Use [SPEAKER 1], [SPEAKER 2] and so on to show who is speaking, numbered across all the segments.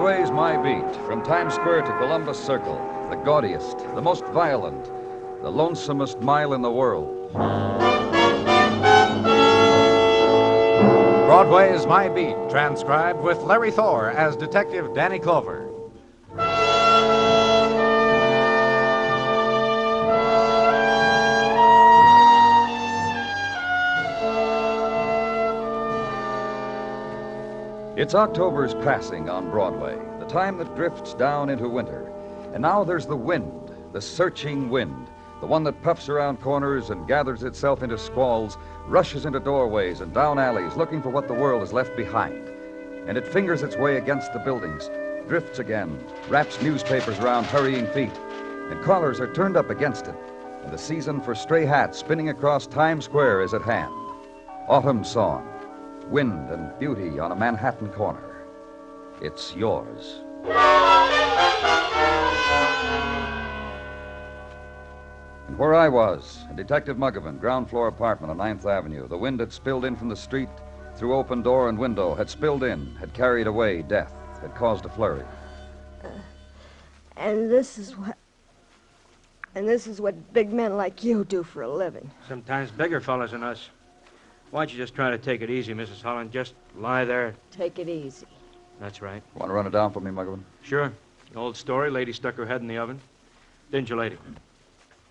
[SPEAKER 1] Broadway's my beat. From Times Square to Columbus Circle, the gaudiest, the most violent, the lonesomest mile in the world.
[SPEAKER 2] Broadway's My Beat, transcribed with Larry Thor as Detective Danny Clover.
[SPEAKER 1] It's October's passing on Broadway, the time that drifts down into winter. And now there's the wind, the searching wind, the one that puffs around corners and gathers itself into squalls, rushes into doorways and down alleys looking for what the world has left behind. And it fingers its way against the buildings, drifts again, wraps newspapers around hurrying feet, and collars are turned up against it. And the season for stray hats spinning across Times Square is at hand. Autumn song, wind and beauty on a Manhattan corner. It's yours. And where I was, in Detective Muggavan, ground floor apartment on 9th Avenue, the wind had spilled in from the street through open door and window, had spilled in, had carried away death, had caused a flurry.
[SPEAKER 3] And this is what big men like you do for a living.
[SPEAKER 4] Sometimes bigger fellas than us. Why don't you just try to take it easy, Mrs. Holland? Just lie there.
[SPEAKER 3] Take it easy.
[SPEAKER 4] That's right.
[SPEAKER 1] Want to run it down for me, Muggavan?
[SPEAKER 4] Sure. Old story, lady stuck her head in the oven. Didn't you, lady?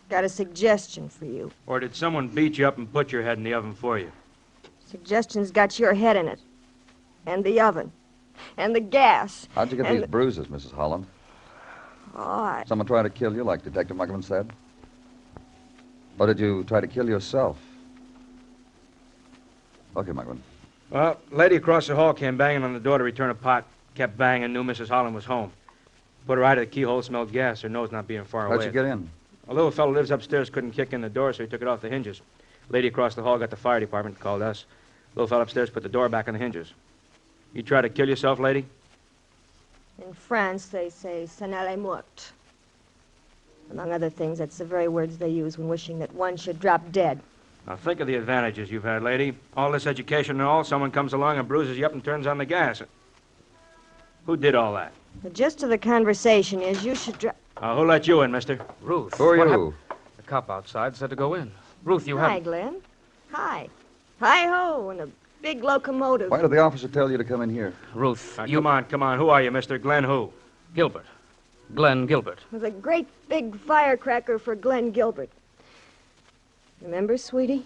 [SPEAKER 3] Got a suggestion for you.
[SPEAKER 4] Or did someone beat you up and put your head in the oven for you?
[SPEAKER 3] Suggestion's got your head in it. And the oven. And the gas.
[SPEAKER 1] How'd you get these bruises, Mrs. Holland?
[SPEAKER 3] Oh,
[SPEAKER 1] Someone tried to kill you, like Detective Muggavan said? Or did you try to kill yourself? Okay, Muggavan.
[SPEAKER 4] Well, lady across the hall came banging on the door to return a pot. Kept banging, knew Mrs. Holland was home. Put her eye to the keyhole, smelled gas, her nose not being far away.
[SPEAKER 1] How'd you get in?
[SPEAKER 4] A little fellow lives upstairs, couldn't kick in the door, so he took it off the hinges. Lady across the hall got the fire department, called us. Little fellow upstairs put the door back on the hinges. You try to kill yourself, lady?
[SPEAKER 3] in France they say, "Ça n'allait mort." Among other things, that's the very words they use when wishing that one should drop dead.
[SPEAKER 4] Now, think of the advantages you've had, lady. All this education and all, someone comes along and bruises you up and turns on the gas. Who did all that?
[SPEAKER 3] The gist of the conversation is you should drop...
[SPEAKER 4] Who let you in, mister?
[SPEAKER 5] Ruth.
[SPEAKER 1] Who are you?
[SPEAKER 5] The cop outside said to go in. Ruth, you
[SPEAKER 3] Hi,
[SPEAKER 5] have...
[SPEAKER 3] Glenn. Hi. Hi-ho, and a big locomotive.
[SPEAKER 1] Why did the officer tell you to come in here?
[SPEAKER 5] Ruth,
[SPEAKER 4] you... Come on. Who are you, mister? Glenn who?
[SPEAKER 5] Gilbert. Glenn Gilbert.
[SPEAKER 3] With a great big firecracker for Glenn Gilbert. Remember, sweetie?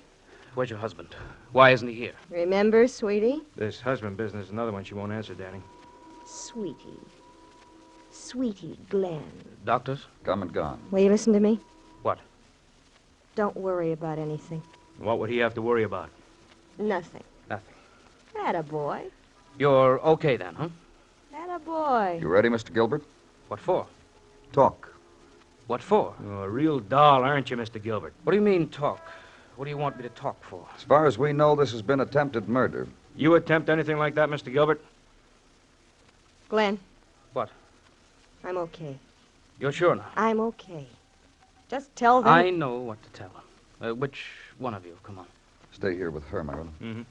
[SPEAKER 5] Where's your husband? Why isn't he here?
[SPEAKER 3] Remember, sweetie?
[SPEAKER 4] This husband business is another one she won't answer, Danny.
[SPEAKER 3] Sweetie. Sweetie, Glenn.
[SPEAKER 5] Doctors?
[SPEAKER 1] Come and gone.
[SPEAKER 3] Will you listen to me?
[SPEAKER 5] What?
[SPEAKER 3] Don't worry about anything.
[SPEAKER 4] What would he have to worry about?
[SPEAKER 3] Nothing.
[SPEAKER 5] Nothing.
[SPEAKER 3] Attaboy.
[SPEAKER 5] You're okay then, huh?
[SPEAKER 3] Attaboy.
[SPEAKER 1] You ready, Mr. Gilbert?
[SPEAKER 5] What for?
[SPEAKER 1] Talk.
[SPEAKER 5] What for?
[SPEAKER 4] Oh, a real doll, aren't you, Mr. Gilbert?
[SPEAKER 5] What do you mean, talk? What do you want me to talk for?
[SPEAKER 1] As far as we know, this has been attempted murder.
[SPEAKER 4] You attempt anything like that, Mr. Gilbert?
[SPEAKER 3] Glenn.
[SPEAKER 5] What?
[SPEAKER 3] I'm okay.
[SPEAKER 5] You're sure now?
[SPEAKER 3] I'm okay. Just tell them...
[SPEAKER 5] I know what to tell them. Which one of you? Come on.
[SPEAKER 1] Stay here with her, Myron.
[SPEAKER 4] Mm-hmm.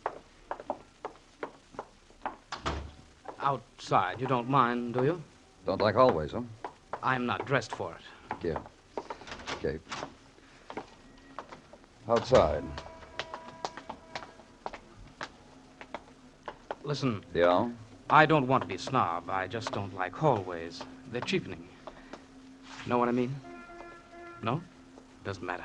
[SPEAKER 5] Outside. You don't mind, do you?
[SPEAKER 1] Don't like always, huh?
[SPEAKER 5] I'm not dressed for it.
[SPEAKER 1] Yeah. Okay. Outside.
[SPEAKER 5] Listen,
[SPEAKER 1] Yeah?
[SPEAKER 5] I don't want to be a snob. I just don't like hallways. They're cheapening. Know what I mean? No? Doesn't matter.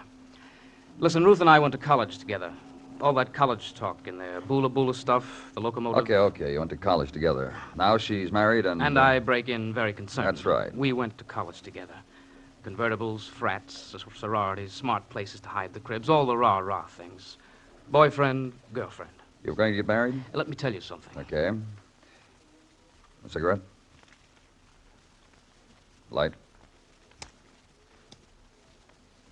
[SPEAKER 5] Listen, Ruth and I went to college together. All that college talk in there, boola stuff, the locomotive.
[SPEAKER 1] Okay. You went to college together. Now she's married and...
[SPEAKER 5] And I break in very concerned.
[SPEAKER 1] That's right.
[SPEAKER 5] We went to college together. Convertibles, frats, sororities, smart places to hide the cribs, all the rah-rah things. Boyfriend, girlfriend.
[SPEAKER 1] You're going to get married?
[SPEAKER 5] Let me tell you something.
[SPEAKER 1] Okay. A cigarette? Light?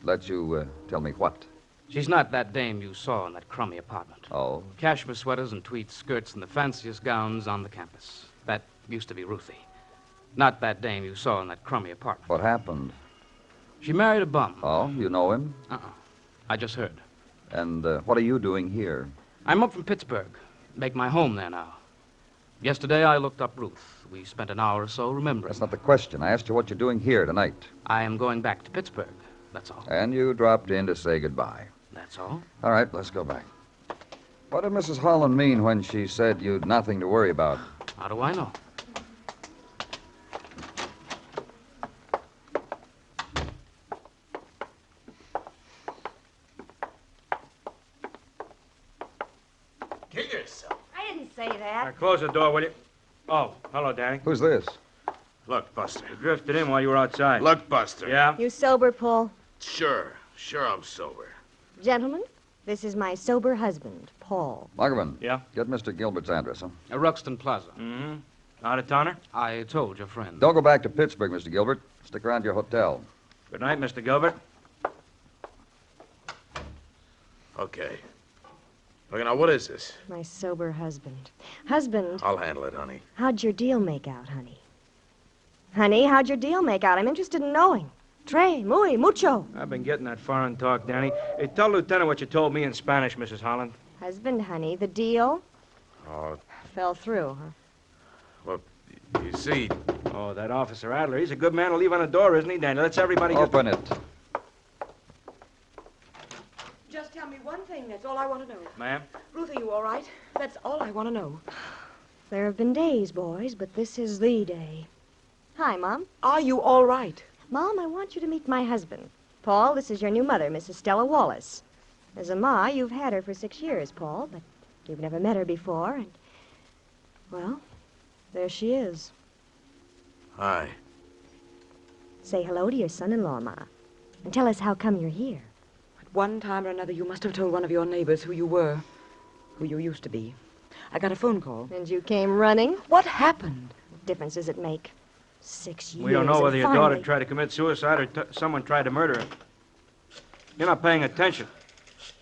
[SPEAKER 1] Let you tell me what?
[SPEAKER 5] She's not that dame you saw in that crummy apartment.
[SPEAKER 1] Oh.
[SPEAKER 5] Cashmere sweaters and tweed skirts and the fanciest gowns on the campus. That used to be Ruthie. Not that dame you saw in that crummy apartment.
[SPEAKER 1] What happened?
[SPEAKER 5] She married a bum.
[SPEAKER 1] Oh, you know him?
[SPEAKER 5] I just heard.
[SPEAKER 1] And what are you doing here?
[SPEAKER 5] I'm up from Pittsburgh. Make my home there now. Yesterday, I looked up Ruth. We spent an hour or so remembering.
[SPEAKER 1] That's not the question. I asked you what you're doing here tonight.
[SPEAKER 5] I am going back to Pittsburgh. That's all.
[SPEAKER 1] And you dropped in to say goodbye.
[SPEAKER 5] That's all.
[SPEAKER 1] All right, let's go back. What did Mrs. Holland mean when she said you'd nothing to worry about?
[SPEAKER 5] How do I know?
[SPEAKER 6] Kill yourself.
[SPEAKER 3] I didn't say that.
[SPEAKER 4] Now, close the door, will you? Oh, hello, Danny.
[SPEAKER 1] Who's this?
[SPEAKER 6] Look, Buster.
[SPEAKER 4] You drifted in while you were outside.
[SPEAKER 6] Look, Buster.
[SPEAKER 4] Yeah?
[SPEAKER 3] You sober, Paul?
[SPEAKER 6] Sure I'm sober.
[SPEAKER 3] Gentlemen, this is my sober husband, Paul.
[SPEAKER 1] Muggerman.
[SPEAKER 4] Yeah?
[SPEAKER 1] Get Mr. Gilbert's address, huh?
[SPEAKER 5] Ruxton Plaza.
[SPEAKER 4] Mm-hmm. Out of towner?
[SPEAKER 5] I told your friend.
[SPEAKER 1] Don't go back to Pittsburgh, Mr. Gilbert. Stick around your hotel.
[SPEAKER 4] Good night, Mr. Gilbert.
[SPEAKER 6] Okay. Look, now, what is this?
[SPEAKER 3] My sober husband. Husband,
[SPEAKER 6] I'll handle it, honey.
[SPEAKER 3] how'd your deal make out, honey? Honey, how'd your deal make out? I'm interested in knowing. Tres, muy, mucho.
[SPEAKER 4] I've been getting that foreign talk, Danny. Hey, tell Lieutenant what you told me in Spanish, Mrs. Holland.
[SPEAKER 3] Husband, honey, the deal
[SPEAKER 6] Oh,
[SPEAKER 3] fell through, huh?
[SPEAKER 6] well, you see,
[SPEAKER 4] Oh, that Officer Adler. He's a good man to leave on the door, isn't he, Danny? Let's everybody get...
[SPEAKER 1] Open it.
[SPEAKER 7] Just tell me one thing, that's all I want to know.
[SPEAKER 4] Ma'am?
[SPEAKER 7] Ruth, are you all right? That's all I want to know.
[SPEAKER 3] There have been days, boys, but this is the day. Hi, Mom.
[SPEAKER 7] Are you all right?
[SPEAKER 3] Mom, I want you to meet my husband. Paul, this is your new mother, Mrs. Stella Wallace. As a ma, you've had her for 6 years, Paul, but you've never met her before, and, well, there she is.
[SPEAKER 6] hi.
[SPEAKER 3] Say hello to your son-in-law, Ma, and tell us how come you're here.
[SPEAKER 7] At one time or another, you must have told one of your neighbors who you were, who you used to be. I got a phone call.
[SPEAKER 3] And you came running?
[SPEAKER 7] What happened?
[SPEAKER 3] What difference does it make? 6 years.
[SPEAKER 4] We don't know
[SPEAKER 3] and
[SPEAKER 4] whether your
[SPEAKER 3] finally...
[SPEAKER 4] daughter tried to commit suicide or someone tried to murder her. You're not paying attention.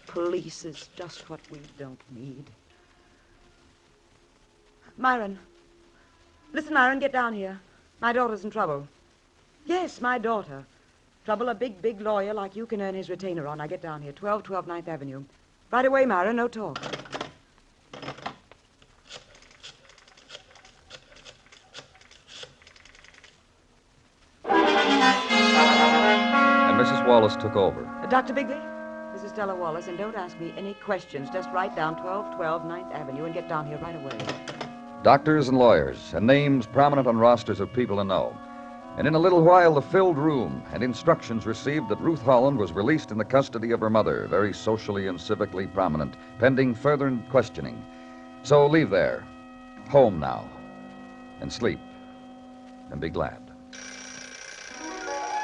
[SPEAKER 7] Police is just what we don't need. Myron. Listen, Myron, get down here. My daughter's in trouble. Yes, my daughter. Trouble a big lawyer like you can earn his retainer on. Now get down here. 1212 9th Avenue. Right away, Myron. No talk.
[SPEAKER 1] And Mrs. Wallace took over.
[SPEAKER 7] Dr. Bigley, this is Stella Wallace, and don't ask me any questions. Just write down 1212 9th Avenue and get down here right away.
[SPEAKER 1] Doctors and lawyers, and names prominent on rosters of people to know. And in a little while, the filled room and instructions received that Ruth Holland was released in the custody of her mother, very socially and civically prominent, pending further questioning. So leave there, home now, and sleep, and be glad.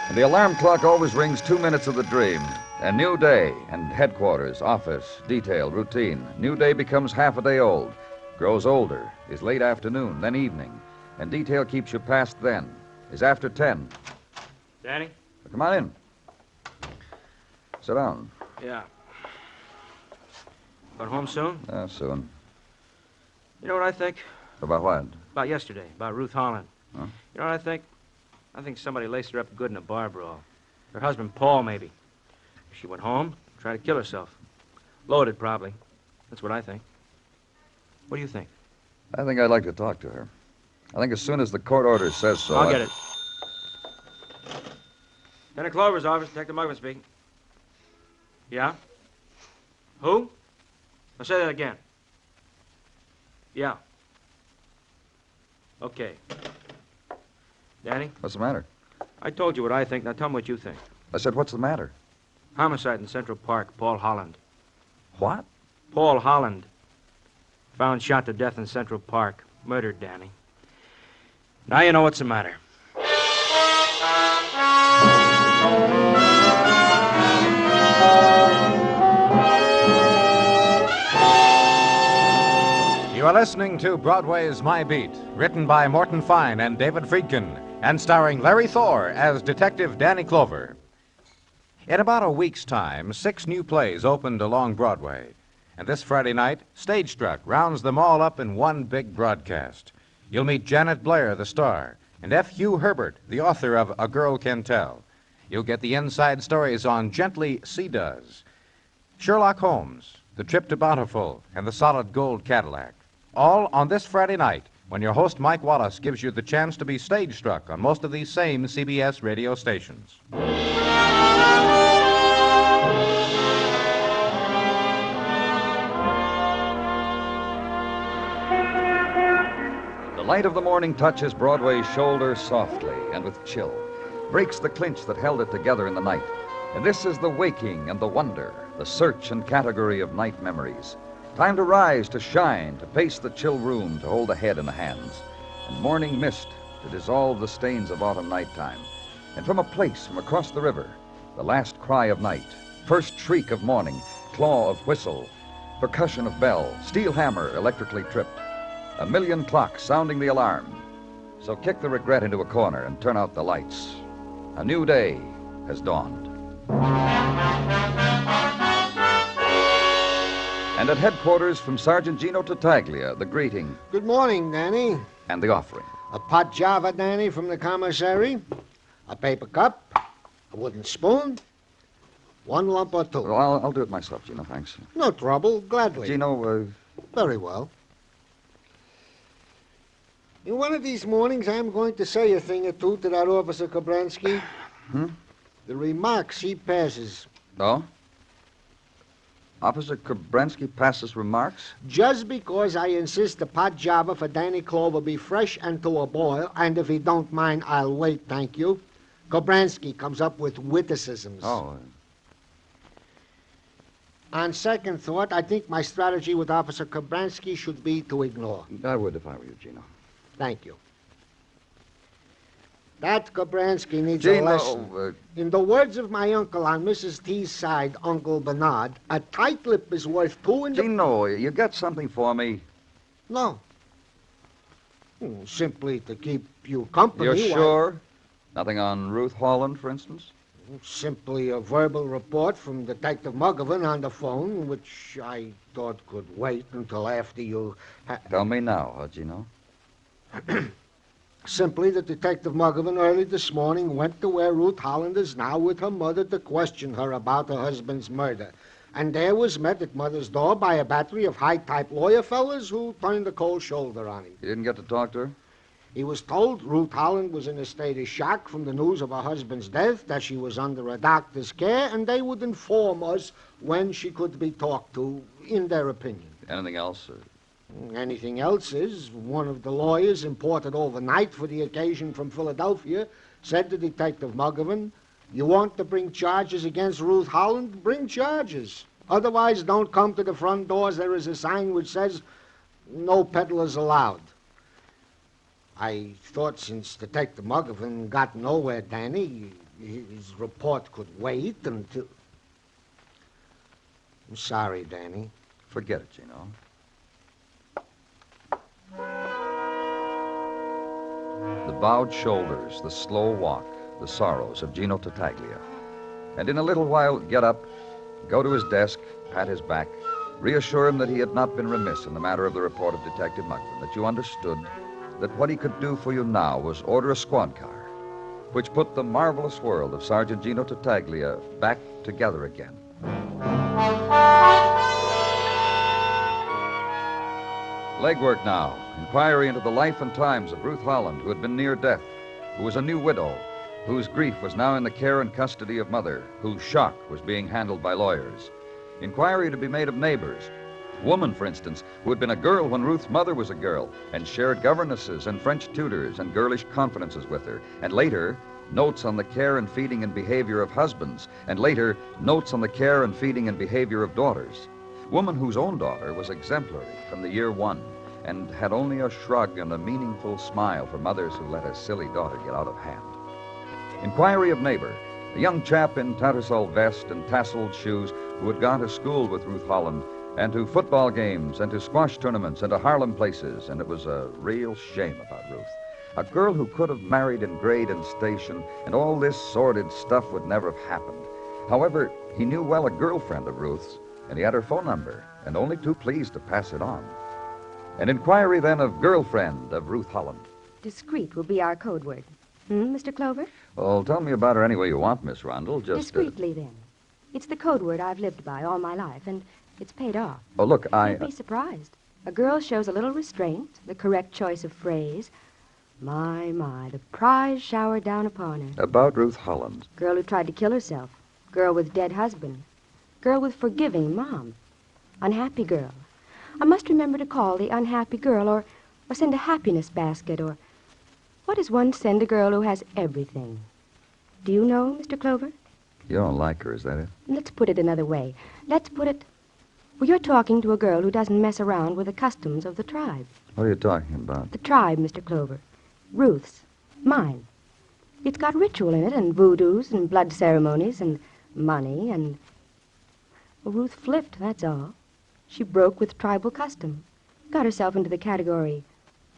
[SPEAKER 1] And the alarm clock always rings 2 minutes of the dream. A new day, and headquarters, office, detail, routine. New day becomes half a day old, grows older, is late afternoon, then evening, and detail keeps you past then, is after 10.
[SPEAKER 4] Danny?
[SPEAKER 1] Come on in. Sit down.
[SPEAKER 4] Yeah. Going home soon?
[SPEAKER 1] Soon.
[SPEAKER 4] You know what I think?
[SPEAKER 1] About what?
[SPEAKER 4] About yesterday, about Ruth Holland.
[SPEAKER 1] Huh?
[SPEAKER 4] You know what I think? I think somebody laced her up good in a bar brawl. Her husband, Paul, maybe. She went home, tried to kill herself. Loaded, probably. That's what I think. What do you think?
[SPEAKER 1] I think I'd like to talk to her. I think as soon as the court order says so...
[SPEAKER 4] I'll get it. Lieutenant Clover's office, Detective Mugman speaking. Yeah? Who? I'll say that again. Yeah. Okay. Danny,
[SPEAKER 1] What's the matter?
[SPEAKER 4] I told you what I think. Now tell me what you think.
[SPEAKER 1] I said, what's the matter?
[SPEAKER 4] Homicide in Central Park, Paul Holland.
[SPEAKER 1] What?
[SPEAKER 4] Paul Holland. Found shot to death in Central Park. Murdered, Danny. Now you know what's the matter.
[SPEAKER 2] You are listening to Broadway's My Beat, written by Morton Fine and David Friedkin, and starring Larry Thor as Detective Danny Clover. In about a week's time, 6 new plays opened along Broadway. And this Friday night, Stage Struck rounds them all up in one big broadcast. You'll meet Janet Blair, the star, and F. Hugh Herbert, the author of A Girl Can Tell. You'll get the inside stories on Gently Sea Does, Sherlock Holmes, The Trip to Bountiful, and The Solid Gold Cadillac. All on this Friday night, when your host Mike Wallace gives you the chance to be stage struck on most of these same CBS radio stations.
[SPEAKER 1] The light of the morning touches Broadway's shoulder softly and with chill, breaks the clinch that held it together in the night. And this is the waking and the wonder, the search and category of night memories. Time to rise, to shine, to pace the chill room, to hold the head in the hands. And morning mist to dissolve the stains of autumn nighttime. And from a place from across the river, the last cry of night, first shriek of morning, claw of whistle, percussion of bell, steel hammer electrically tripped. A million clocks sounding the alarm. So kick the regret into a corner and turn out the lights. A new day has dawned. And at headquarters from Sergeant Gino Tartaglia, the greeting
[SPEAKER 8] Good morning, Danny.
[SPEAKER 1] and the offering.
[SPEAKER 8] A pot java, Danny, from the commissary. A paper cup. A wooden spoon. One lump or two.
[SPEAKER 1] Well, I'll do it myself, Gino, thanks.
[SPEAKER 8] No trouble. Gladly.
[SPEAKER 1] Gino,
[SPEAKER 8] Very well. In one of these mornings, I'm going to say a thing or two to that Officer Kobransky. The remarks he passes.
[SPEAKER 1] oh? Officer Kobransky passes remarks?
[SPEAKER 8] Just because I insist the pot java for Danny Clover be fresh and to a boil, and if he don't mind, I'll wait, thank you. Kobransky comes up with witticisms.
[SPEAKER 1] Oh,
[SPEAKER 8] On second thought, I think my strategy with Officer Kobransky should be to ignore.
[SPEAKER 1] I would if I were you, Gino.
[SPEAKER 8] Thank you. That Kobransky needs a lesson.
[SPEAKER 1] Gino,
[SPEAKER 8] In the words of my uncle on Mrs. T's side, Uncle Bernard, a tight lip is worth two in the...
[SPEAKER 1] Gino, you got something for me?
[SPEAKER 8] No. Simply to keep you company.
[SPEAKER 1] You're
[SPEAKER 8] while-
[SPEAKER 1] sure? Nothing on Ruth Holland, for instance?
[SPEAKER 8] Simply a verbal report from Detective Muggovan on the phone, which I thought could wait until after you...
[SPEAKER 1] Tell me now, Gino.
[SPEAKER 8] Simply that Detective Muggovan early this morning went to where Ruth Holland is now with her mother to question her about her husband's murder. And there was met at mother's door by a battery of high-type lawyer fellas who turned a cold shoulder on him.
[SPEAKER 1] You didn't get to talk to her?
[SPEAKER 8] He was told Ruth Holland was in a state of shock from the news of her husband's death, that she was under a doctor's care, and they would inform us when she could be talked to, in their opinion.
[SPEAKER 1] Anything else?
[SPEAKER 8] Anything else is, one of the lawyers imported overnight for the occasion from Philadelphia said to Detective Muggovan, "You want to bring charges against Ruth Holland? Bring charges. Otherwise, don't come to the front doors. There is a sign which says, 'No peddlers allowed.'" I thought since Detective Muggovan got nowhere, Danny, his report could wait until... I'm sorry, Danny.
[SPEAKER 1] Forget it, Gino. The bowed shoulders, the slow walk, the sorrows of Gino Tartaglia. And in a little while, get up, go to his desk, pat his back, reassure him that he had not been remiss in the matter of the report of Detective Muggovan, that you understood that what he could do for you now was order a squad car, which put the marvelous world of Sergeant Gino Tartaglia back together again. Legwork now. Inquiry into the life and times of Ruth Holland, who had been near death, who was a new widow, whose grief was now in the care and custody of mother, whose shock was being handled by lawyers. Inquiry to be made of neighbors. Woman, for instance, who had been a girl when Ruth's mother was a girl, and shared governesses and French tutors and girlish confidences with her. And later, notes on the care and feeding and behavior of husbands. And later, notes on the care and feeding and behavior of daughters. Woman whose own daughter was exemplary from the year one, and had only a shrug and a meaningful smile for mothers who let a silly daughter get out of hand. Inquiry of neighbor, a young chap in tattersall vest and tasseled shoes who had gone to school with Ruth Holland, and to football games, and to squash tournaments, and to Harlem places, and it was a real shame about Ruth. A girl who could have married in grade and station, and all this sordid stuff would never have happened. However, he knew well a girlfriend of Ruth's, and he had her phone number, and only too pleased to pass it on. An inquiry, then, of girlfriend of Ruth Holland.
[SPEAKER 3] Discreet will be our code word. Mr. Clover?
[SPEAKER 1] Well, tell me about her any way you want, Miss Rundle. Just...
[SPEAKER 3] Discreetly, then. It's the code word I've lived by all my life, and it's paid off.
[SPEAKER 1] Oh, look,
[SPEAKER 3] You'd be surprised. A girl shows a little restraint, the correct choice of phrase. My, the prize showered down upon her.
[SPEAKER 1] About Ruth Holland.
[SPEAKER 3] Girl who tried to kill herself. Girl with dead husband. Girl with forgiving mom. Unhappy girl. I must remember to call the unhappy girl or send a happiness basket or... What does one send a girl who has everything? Do you know, Mr. Clover?
[SPEAKER 1] You don't like her, is that it?
[SPEAKER 3] Let's put it another way. Let's put it... Well, you're talking to a girl who doesn't mess around with the customs of the tribe.
[SPEAKER 1] What are you talking about?
[SPEAKER 3] The tribe, Mr. Clover. Ruth's. Mine. It's got ritual in it, and voodoos, and blood ceremonies, and money, and... Well, Ruth flipped, that's all. She broke with tribal custom. Got herself into the category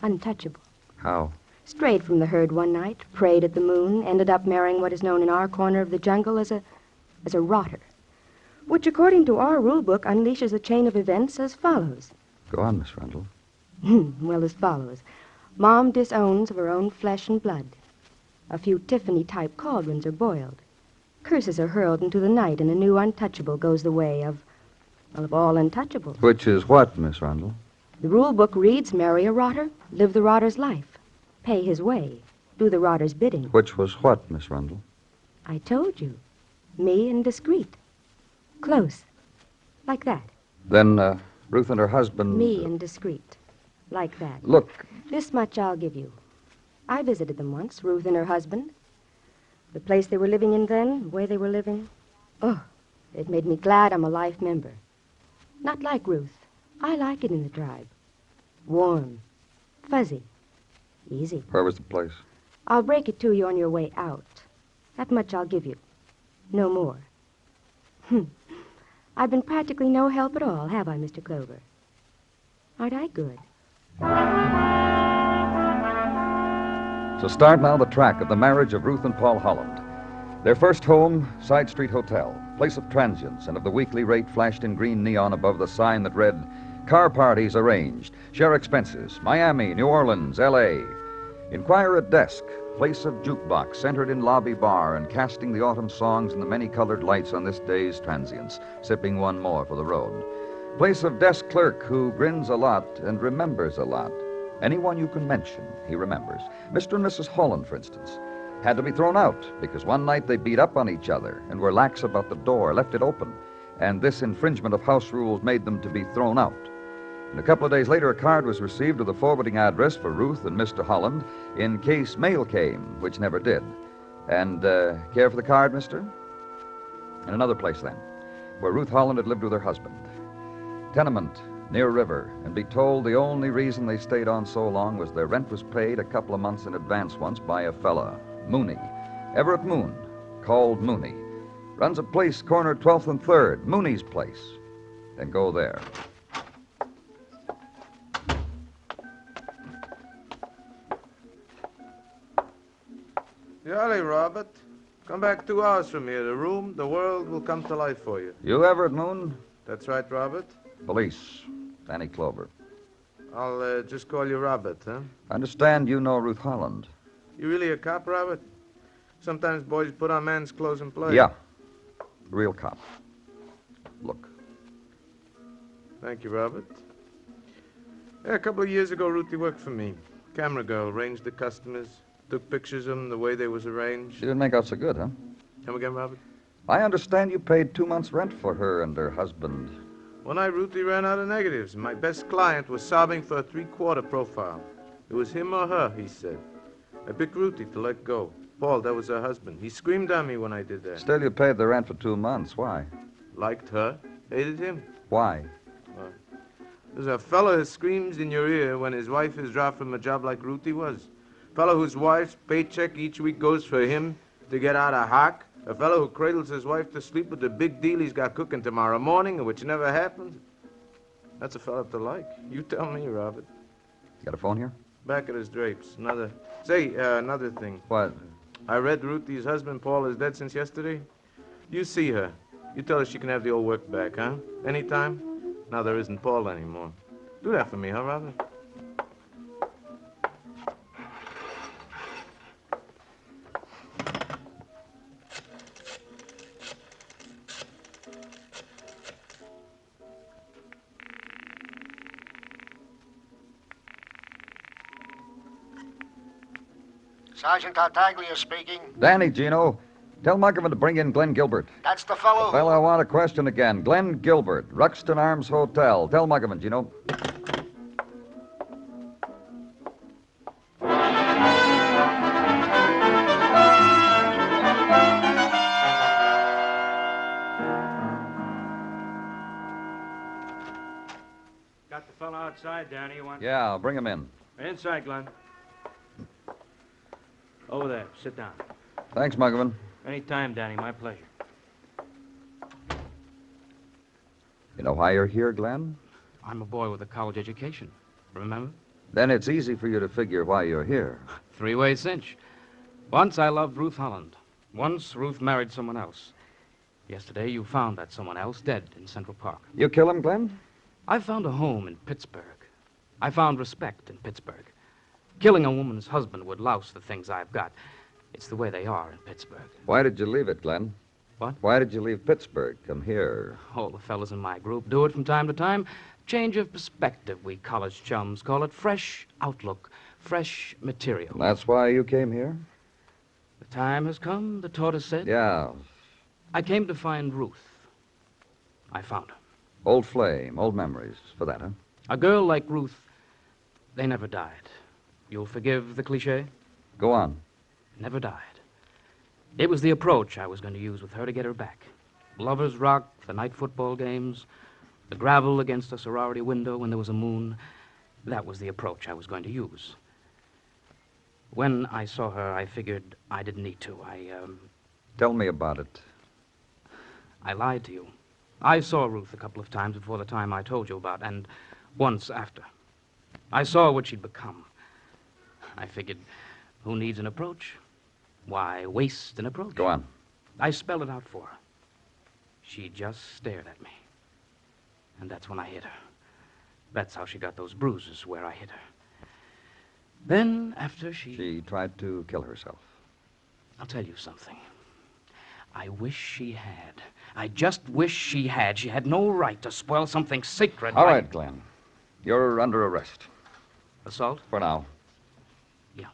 [SPEAKER 3] untouchable.
[SPEAKER 1] How?
[SPEAKER 3] Strayed from the herd one night, prayed at the moon, ended up marrying what is known in our corner of the jungle as a rotter, which, according to our rule book, unleashes a chain of events as follows.
[SPEAKER 1] Go on, Miss Rundle.
[SPEAKER 3] Well, as follows. Mom disowns of her own flesh and blood. A few Tiffany-type cauldrons are boiled. Curses are hurled into the night, and a new untouchable goes the way of all untouchables.
[SPEAKER 1] Which is what, Miss Rundle?
[SPEAKER 3] The rule book reads, marry a rotter, live the rotter's life, pay his way, do the rotter's bidding.
[SPEAKER 1] Which was what, Miss Rundle?
[SPEAKER 3] I told you. Me and discreet. Close. Like that.
[SPEAKER 1] Then, Ruth and her husband...
[SPEAKER 3] Me and discreet. Like that.
[SPEAKER 1] Look.
[SPEAKER 3] This much I'll give you. I visited them once, Ruth and her husband. The place they were living in then, the way they were living. Oh, it made me glad I'm a life member. Not like Ruth. I like it in the tribe. Warm. Fuzzy. Easy.
[SPEAKER 1] Where was the place?
[SPEAKER 3] I'll break it to you on your way out. That much I'll give you. No more. I've been practically no help at all, have I, Mr. Clover? Aren't I good?
[SPEAKER 1] So start now the track of the marriage of Ruth and Paul Holland. Their first home, Side Street Hotel, place of transients and of the weekly rate flashed in green neon above the sign that read, car parties arranged, share expenses, Miami, New Orleans, L.A. Inquire at desk, place of jukebox centered in lobby bar and casting the autumn songs and the many-colored lights on this day's transients, sipping one more for the road. Place of desk clerk who grins a lot and remembers a lot. Anyone you can mention, he remembers. Mr. and Mrs. Holland, for instance, had to be thrown out because one night they beat up on each other and were lax about the door, left it open, and this infringement of house rules made them to be thrown out. And a couple of days later, a card was received with a forwarding address for Ruth and Mr. Holland in case mail came, which never did. And, care for the card, mister? In another place, then, where Ruth Holland had lived with her husband. Tenement, near river, and be told the only reason they stayed on so long was their rent was paid a couple of months in advance once by a fella, Mooney. Everett Moon, called Mooney. Runs a place corner 12th and 3rd, Mooney's place. Then go there.
[SPEAKER 6] Jolly, Robert. Come back 2 hours from here. The room, the world will come to life for you.
[SPEAKER 1] You Everett Moon?
[SPEAKER 6] That's right, Robert.
[SPEAKER 1] Police. Danny Clover.
[SPEAKER 6] I'll just call you Robert, huh?
[SPEAKER 1] I understand you know Ruth Holland.
[SPEAKER 6] You really a cop, Robert? Sometimes boys put on man's clothes and play.
[SPEAKER 1] Yeah. Real cop. Look.
[SPEAKER 6] Thank you, Robert. Yeah, a couple of years ago, Ruthie worked for me. Camera girl, arranged the customers, took pictures of them the way they was arranged.
[SPEAKER 1] She didn't make out so good, huh?
[SPEAKER 6] Come again, Robert?
[SPEAKER 1] I understand you paid 2 months' rent for her and her husband.
[SPEAKER 6] One night, Ruthie ran out of negatives, and my best client was sobbing for a 3/4 profile. It was him or her, he said. I picked Ruthie to let go. Paul, that was her husband. He screamed at me when I did that.
[SPEAKER 1] Still, you paid the rent for 2 months. Why?
[SPEAKER 6] Liked her, hated him.
[SPEAKER 1] Why?
[SPEAKER 6] There's a fellow that screams in your ear when his wife is dropped from a job like Ruthie was. A fellow whose wife's paycheck each week goes for him to get out of hock. A fellow who cradles his wife to sleep with the big deal he's got cooking tomorrow morning, which never happens. That's a fellow to like. You tell me, Robert.
[SPEAKER 1] Got a phone here?
[SPEAKER 6] Back at his drapes. Another thing.
[SPEAKER 1] What?
[SPEAKER 6] I read Ruthie's husband, Paul, is dead since yesterday. You see her. You tell her she can have the old work back, huh? Anytime? Now there isn't Paul anymore. Do that for me, huh, Robert?
[SPEAKER 8] Sergeant Tartaglia speaking.
[SPEAKER 1] Danny, Gino. Tell Muggavan to bring in Glenn Gilbert.
[SPEAKER 8] That's the fellow.
[SPEAKER 1] Fellow I want to question again. Glenn Gilbert, Ruxton Arms Hotel. Tell Muggavan, Gino.
[SPEAKER 4] Got the fellow outside, Danny. You want...
[SPEAKER 1] Yeah, I'll bring him in.
[SPEAKER 4] Inside, Glenn. Over there. Sit down.
[SPEAKER 1] Thanks, Muggavan.
[SPEAKER 4] Any time, Danny. My pleasure.
[SPEAKER 1] You know why you're here, Glenn?
[SPEAKER 5] I'm a boy with a college education. Remember?
[SPEAKER 1] Then it's easy for you to figure why you're here.
[SPEAKER 5] Three-way cinch. Once I loved Ruth Holland. Once Ruth married someone else. Yesterday you found that someone else dead in Central Park.
[SPEAKER 1] You kill him, Glenn?
[SPEAKER 5] I found a home in Pittsburgh. I found respect in Pittsburgh. Killing a woman's husband would louse the things I've got. It's the way they are in Pittsburgh.
[SPEAKER 1] Why did you leave it, Glenn?
[SPEAKER 5] What?
[SPEAKER 1] Why did you leave Pittsburgh? Come here.
[SPEAKER 5] All the fellas in my group do it from time to time. Change of perspective, we college chums call it. Fresh outlook, fresh material.
[SPEAKER 1] That's why you came here?
[SPEAKER 5] The time has come, the tortoise said.
[SPEAKER 1] Yeah.
[SPEAKER 5] I came to find Ruth. I found her.
[SPEAKER 1] Old flame, old memories. For that, huh?
[SPEAKER 5] A girl like Ruth, they never died. You'll forgive the cliche?
[SPEAKER 1] Go on.
[SPEAKER 5] Never died. It was the approach I was going to use with her to get her back. Lovers' rock, the night football games, the gravel against a sorority window when there was a moon. That was the approach I was going to use. When I saw her, I figured I didn't need to.
[SPEAKER 1] Tell me about it.
[SPEAKER 5] I lied to you. I saw Ruth a couple of times before the time I told you about, and once after. I saw what she'd become. I figured, who needs an approach? Why waste an approach?
[SPEAKER 1] Go on.
[SPEAKER 5] I spelled it out for her. She just stared at me. And that's when I hit her. That's how she got those bruises where I hit her. Then, after
[SPEAKER 1] She tried to kill herself.
[SPEAKER 5] I'll tell you something. I wish she had. I just wish she had. She had no right to spoil something sacred.
[SPEAKER 1] All right, Glenn. You're under arrest.
[SPEAKER 5] Assault?
[SPEAKER 1] For now.
[SPEAKER 5] Yeah.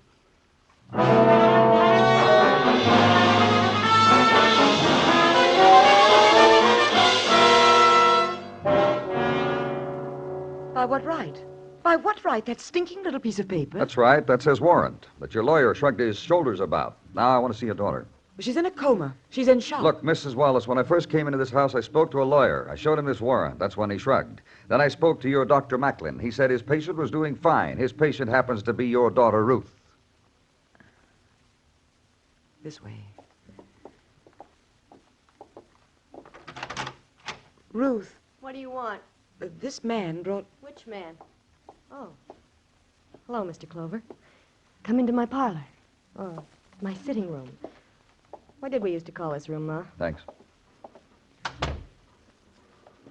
[SPEAKER 7] By what right? By what right? That stinking little piece of paper?
[SPEAKER 1] That's right. That's his warrant that your lawyer shrugged his shoulders about. Now I want to see your daughter.
[SPEAKER 7] She's in a coma. She's in shock.
[SPEAKER 1] Look, Mrs. Wallace, when I first came into this house, I spoke to a lawyer. I showed him this warrant. That's when he shrugged. Then I spoke to your Dr. Macklin. He said his patient was doing fine. His patient happens to be your daughter, Ruth.
[SPEAKER 7] This way. Ruth,
[SPEAKER 3] What do you want?
[SPEAKER 7] this man brought...
[SPEAKER 3] Which man? Oh. Hello, Mr. Clover. Come into my parlor. Oh, my sitting room. What did we used to call this room, Ma?
[SPEAKER 1] Thanks.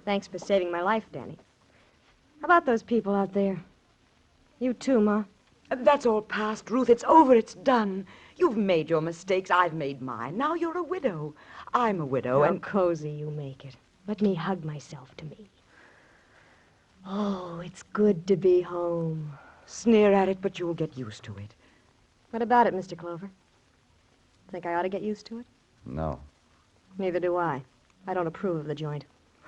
[SPEAKER 3] Thanks for saving my life, Danny. How about those people out there? You too, Ma.
[SPEAKER 7] That's all past, Ruth. It's over. It's done. You've made your mistakes. I've made mine. Now you're a widow. I'm a widow,
[SPEAKER 3] How
[SPEAKER 7] and...
[SPEAKER 3] cozy you make it. Let me hug myself to me. Oh, it's good to be home.
[SPEAKER 7] Sneer at it, but you'll get used to it.
[SPEAKER 3] What about it, Mr. Clover? Think I ought to get used to it?
[SPEAKER 1] No.
[SPEAKER 3] Neither do I. I don't approve of the joint.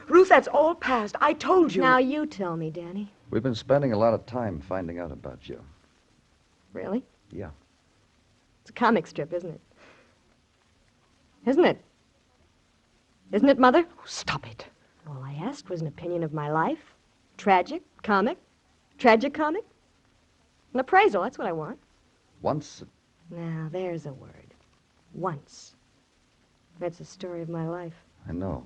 [SPEAKER 7] Ruth, that's all past. I told you.
[SPEAKER 3] Now you tell me, Danny.
[SPEAKER 1] We've been spending a lot of time finding out about you.
[SPEAKER 3] Really?
[SPEAKER 1] Yeah.
[SPEAKER 3] It's a comic strip, isn't it? Isn't it? Isn't it, Mother?
[SPEAKER 7] Oh, stop it.
[SPEAKER 3] All I asked was an opinion of my life. Tragic, comic, tragicomic. An appraisal, that's what I want.
[SPEAKER 1] Once...
[SPEAKER 3] Now, there's a word. Once. That's the story of my life.
[SPEAKER 1] I know.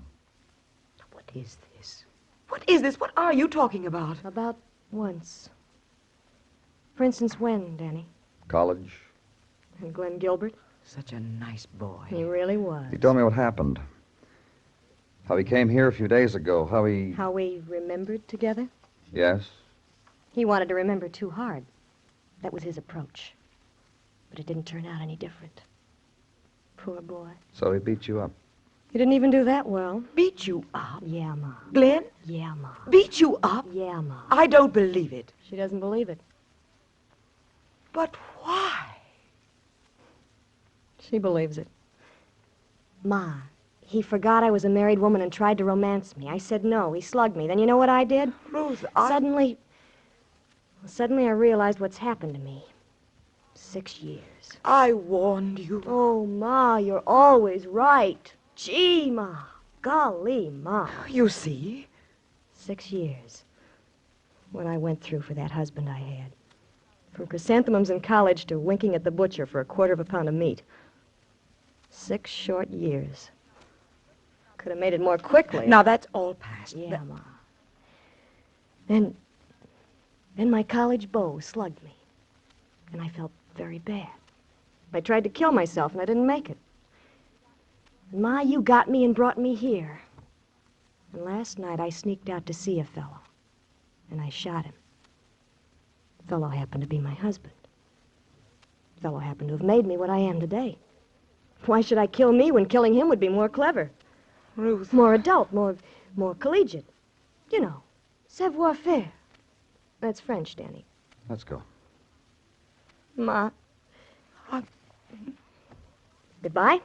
[SPEAKER 7] What is this? What is this? What are you talking about?
[SPEAKER 3] About once. For instance, when, Danny?
[SPEAKER 1] College.
[SPEAKER 3] And Glenn Gilbert?
[SPEAKER 7] Such a nice boy.
[SPEAKER 3] He really was.
[SPEAKER 1] He told me what happened. How he came here a few days ago. How we
[SPEAKER 3] remembered together?
[SPEAKER 1] Yes.
[SPEAKER 3] He wanted to remember too hard. That was his approach. But it didn't turn out any different. Poor boy.
[SPEAKER 1] So he beat you up.
[SPEAKER 3] He didn't even do that well.
[SPEAKER 7] Beat you up?
[SPEAKER 3] Yeah, Ma.
[SPEAKER 7] Glenn?
[SPEAKER 3] Yeah, Ma.
[SPEAKER 7] Beat you up?
[SPEAKER 3] Yeah, Ma.
[SPEAKER 7] I don't believe it.
[SPEAKER 3] She doesn't believe it.
[SPEAKER 7] But why?
[SPEAKER 3] She believes it. Ma, he forgot I was a married woman and tried to romance me. I said no. He slugged me. Then you know what I did?
[SPEAKER 7] Ruth,
[SPEAKER 3] Suddenly I realized what's happened to me. 6 years.
[SPEAKER 7] I warned you.
[SPEAKER 3] Oh, Ma, you're always right. Gee, Ma. Golly, Ma.
[SPEAKER 7] You see?
[SPEAKER 3] 6 years. What I went through for that husband I had. From chrysanthemums in college to winking at the butcher for a quarter of a pound of meat. 6 short years. Could have made it more quickly.
[SPEAKER 7] Now, that's all past.
[SPEAKER 3] Yeah, Ma. Then my college beau slugged me. And I felt very bad. I tried to kill myself, and I didn't make it. And Ma, you got me and brought me here. And last night I sneaked out to see a fellow. And I shot him. The fellow happened to be my husband. The fellow happened to have made me what I am today. Why should I kill me when killing him would be more clever?
[SPEAKER 7] Ruth.
[SPEAKER 3] More adult, more collegiate. You know, savoir-faire. That's French, Danny.
[SPEAKER 1] Let's go.
[SPEAKER 3] Ma. Goodbye.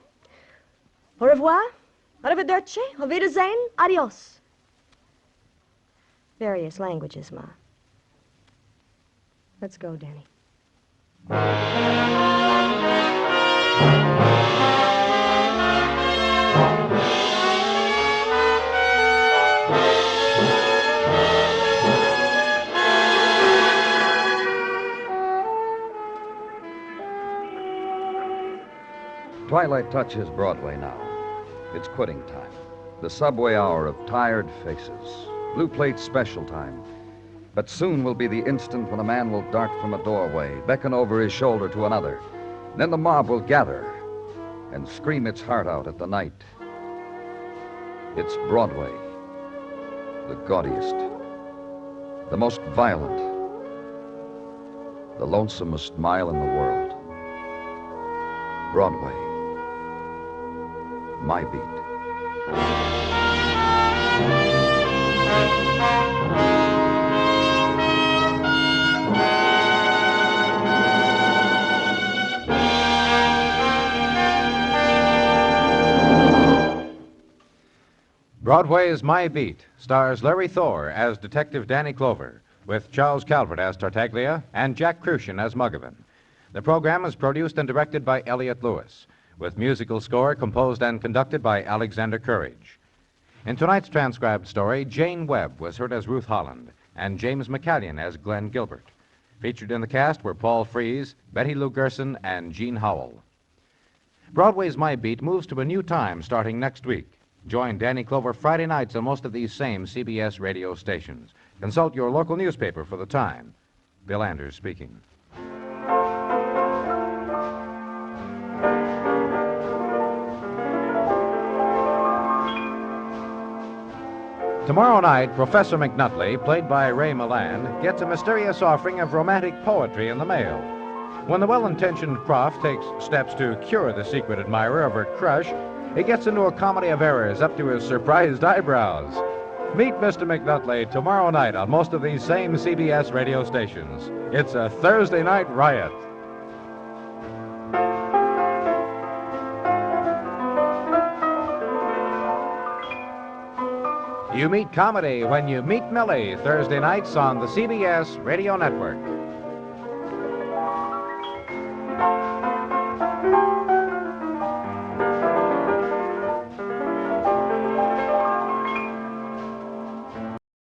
[SPEAKER 3] Au revoir. Arrivederci. Auf Wiedersehen. Adios. Various languages, Ma. Let's go, Danny.
[SPEAKER 1] Twilight touches Broadway now. It's quitting time. The subway hour of tired faces. Blue plate special time. But soon will be the instant when a man will dart from a doorway, beckon over his shoulder to another. Then the mob will gather and scream its heart out at the night. It's Broadway. The gaudiest. The most violent. The lonesomest mile in the world. Broadway. My beat.
[SPEAKER 2] Broadway's My Beat stars Larry Thor as Detective Danny Clover, with Charles Calvert as Tartaglia and Jack Crucian as Muggavan. The program is produced and directed by Elliott Lewis, with musical score composed and conducted by Alexander Courage. In tonight's transcribed story, Jane Webb was heard as Ruth Holland and James McCallion as Glenn Gilbert. Featured in the cast were Paul Frees, Betty Lou Gerson, and Jean Howell. Broadway's My Beat moves to a new time starting next week. Join Danny Clover Friday nights on most of these same CBS radio stations. Consult your local newspaper for the time. Bill Anders speaking. Tomorrow night, Professor McNutley, played by Ray Milland, gets a mysterious offering of romantic poetry in the mail. When the well-intentioned prof takes steps to cure the secret admirer of her crush, he gets into a comedy of errors up to his surprised eyebrows. Meet Mr. McNutley tomorrow night on most of these same CBS radio stations. It's a Thursday night riot. You meet comedy when you meet Millie, Thursday nights on the CBS Radio Network.